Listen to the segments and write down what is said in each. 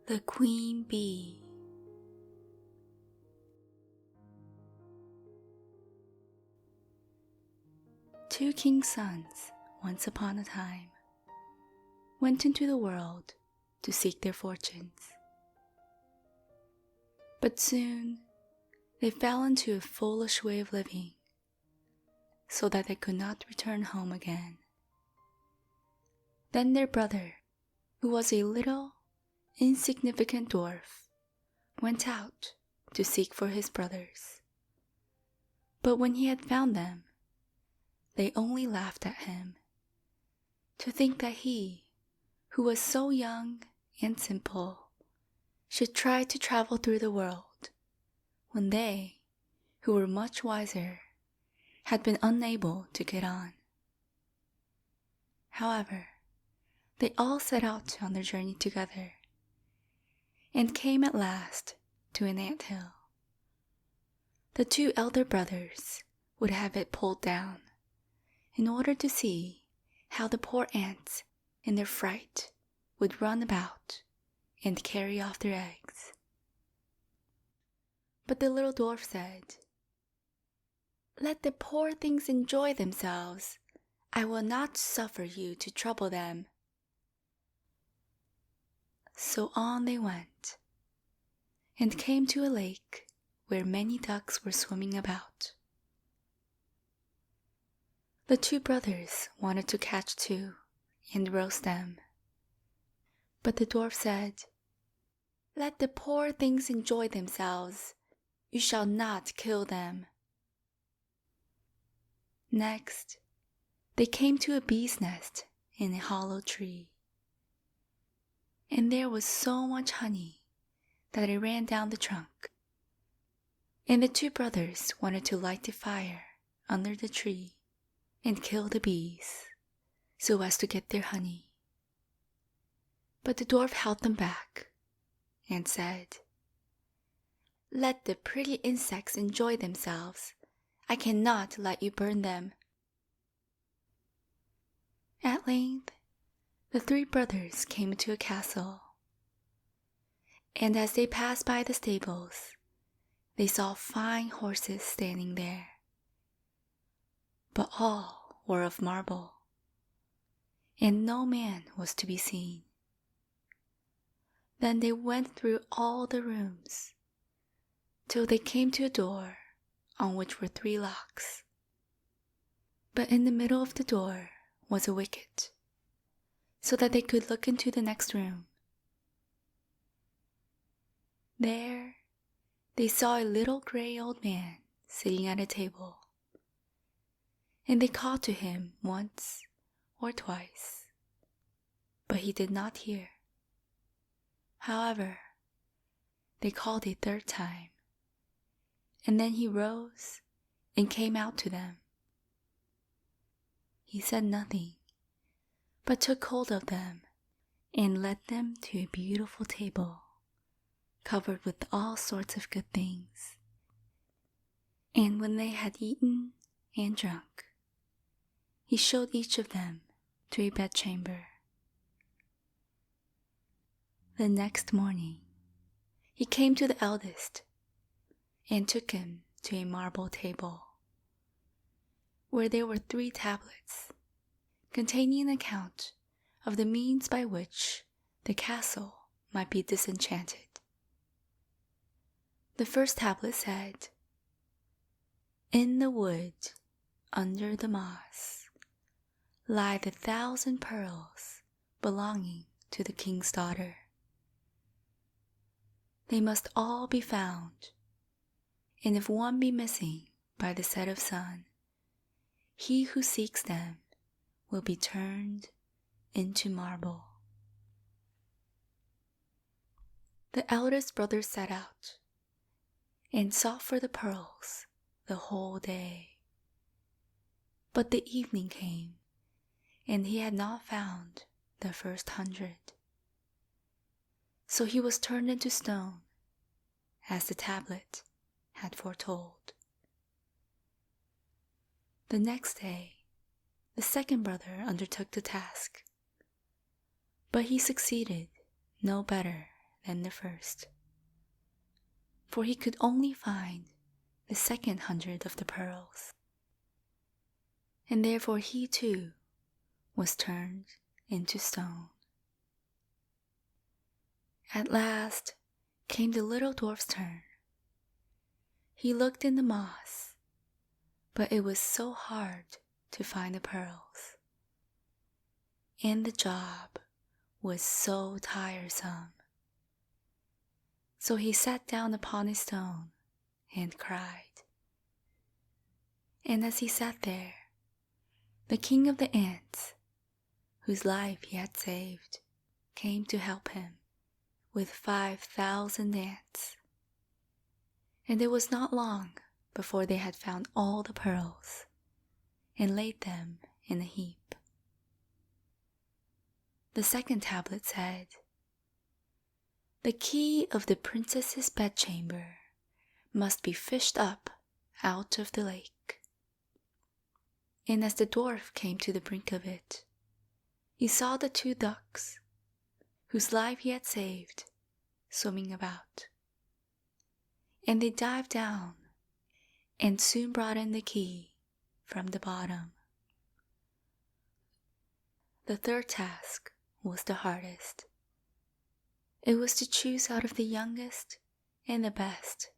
The Queen Bee. Two king's sons, once upon a time, went into the world to seek their fortunes. But soon they fell into a foolish way of living, so that they could not return home again. Then their brother, who was a little, insignificant dwarf, went out to seek for his brothers. But when he had found them, they only laughed at him. To think that he, who was so young and simple, should try to travel through the world, when they, who were much wiser, had been unable to get on. However, they all set out on their journey together, and came at last to an anthill. The two elder brothers would have it pulled down, in order to see how the poor ants in their fright would run about and carry off their eggs. But the little dwarf said, "Let the poor things enjoy themselves. I will not suffer you to trouble them." So on they went, and came to a lake where many ducks were swimming about. The two brothers wanted to catch two and roast them. But the dwarf said, "Let the poor things enjoy themselves. You shall not kill them." Next, they came to a bee's nest in a hollow tree. And there was so much honey that it ran down the trunk. And the two brothers wanted to light the fire under the tree and kill the bees, so as to get their honey. But the dwarf held them back and said, "Let the pretty insects enjoy themselves. I cannot let you burn them." At length, the three brothers came to a castle, and as they passed by the stables, they saw fine horses standing there. But all were of marble, and no man was to be seen. Then they went through all the rooms, till they came to a door on which were 3 locks. But in the middle of the door was a wicket, so that they could look into the next room. There they saw a little gray old man sitting at a table, and they called to him once or twice, but he did not hear. However, they called a 3rd time, and then he rose and came out to them. He said nothing, but took hold of them and led them to a beautiful table covered with all sorts of good things. And when they had eaten and drunk, he showed each of them to a bedchamber. The next morning, he came to the eldest and took him to a marble table, where there were 3 tablets containing an account of the means by which the castle might be disenchanted. The first tablet said, "In the wood, under the moss, lie the 1,000 pearls belonging to the king's daughter. They must all be found, and if one be missing by the set of sun, he who seeks them will be turned into marble." The eldest brother set out and sought for the pearls the whole day. But the evening came, and he had not found the first 100. So he was turned into stone, as the tablet had foretold. The next day, the second brother undertook the task, but he succeeded no better than the first, for he could only find the second 100 of the pearls, and therefore he too was turned into stone. At last came the little dwarf's turn. He looked in the moss, but it was so hard to find the pearls, and the job was so tiresome. So he sat down upon a stone and cried. And as he sat there, the king of the ants, whose life he had saved, came to help him with 5,000 ants. And it was not long before they had found all the pearls and laid them in a heap. The second tablet said, "The key of the princess's bedchamber must be fished up out of the lake." And as the dwarf came to the brink of it, he saw the 2 ducks, whose life he had saved, swimming about. And they dived down and soon brought in the key from the bottom. The third task was the hardest. It was to choose out of the youngest and the best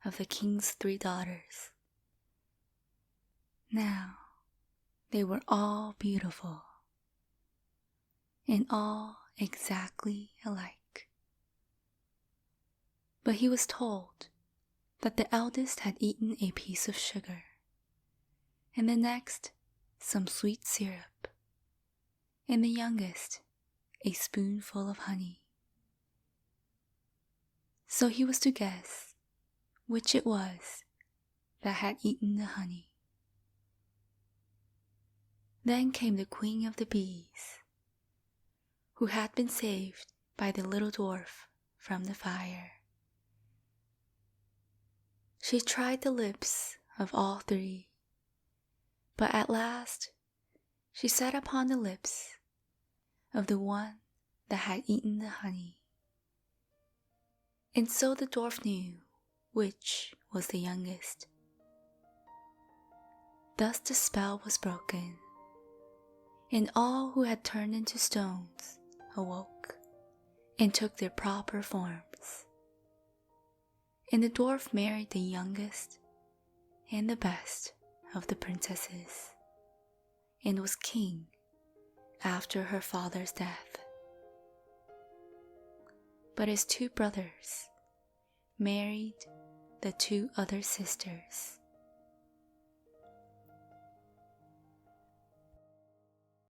of the king's 3 daughters. Now, they were all beautiful and all exactly alike. But he was told that the eldest had eaten a piece of sugar, and the next some sweet syrup, and the youngest a spoonful of honey. So he was to guess which it was that had eaten the honey. Then came the queen of the bees, who had been saved by the little dwarf from the fire. She tried the lips of all 3, but at last she sat upon the lips of the one that had eaten the honey. And so the dwarf knew which was the youngest. Thus the spell was broken, and all who had turned into stones awoke and took their proper forms. And the dwarf married the youngest and the best of the princesses, and was king after her father's death. But his 2 brothers married the 2 other sisters,